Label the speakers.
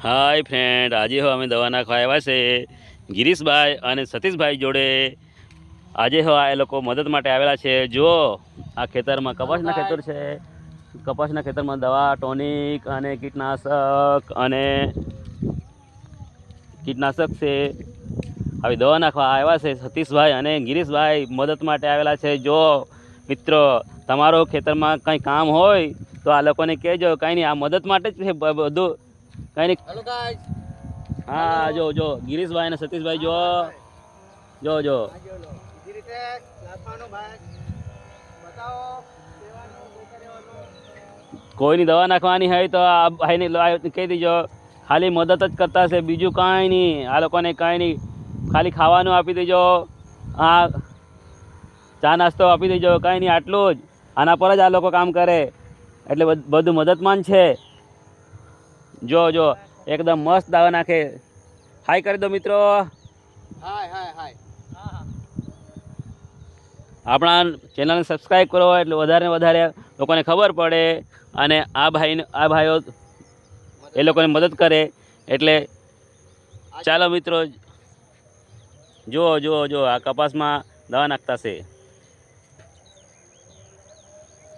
Speaker 1: હાય friend, આજે હો અમે દવા નાખવા આવ્યા છે ગિરીશભાઈ અને સતીશભાઈ જોડે. આજે હો આ લોકો મદદ માટે આવેલા છે. જો આ ખેતરમાં કપાસના ખેતર છે. કપાસના ખેતરમાં દવા, ટોનિક અને કીટનાશક છે. આવી દવા નાખવા આવ્યા છે સતીશભાઈ અને ગિરીશભાઈ, મદદ માટે આવેલા છે. જો મિત્રો, તમારો ખેતરમાં કંઈ કામ હોય તો આ લોકોને કહેજો. કંઈ નહીં, આ મદદ માટે જ છે બધું. કંઈ નહીં. હા, જો ગિરીશભાઈ અને સતીશભાઈ, જો કોઈની દવા નાખવાની હોય તો આ ભાઈને કહી દેજો. ખાલી મદદ જ કરતા હશે, બીજું કાંઈ નહીં. આ લોકોને કાંઈ નહીં, ખાલી ખાવાનું આપી દેજો. આ ચા નાસ્તો આપી દેજો. કાંઈ નહીં, આટલું જ. આના પર જ આ લોકો કામ કરે, એટલે બધું મદદમાન છે. જો એકદમ મસ્ત દવા નાખે. હાય કરી દો મિત્રો. હાય. આપણા ચેનલને સબસ્ક્રાઈબ કરો એટલે વધારે ને વધારે લોકોને ખબર પડે, અને આ ભાઈઓ એ લોકોને મદદ કરે. એટલે ચાલો મિત્રો, જો આ કપાસમાં દવા નાખતા છે.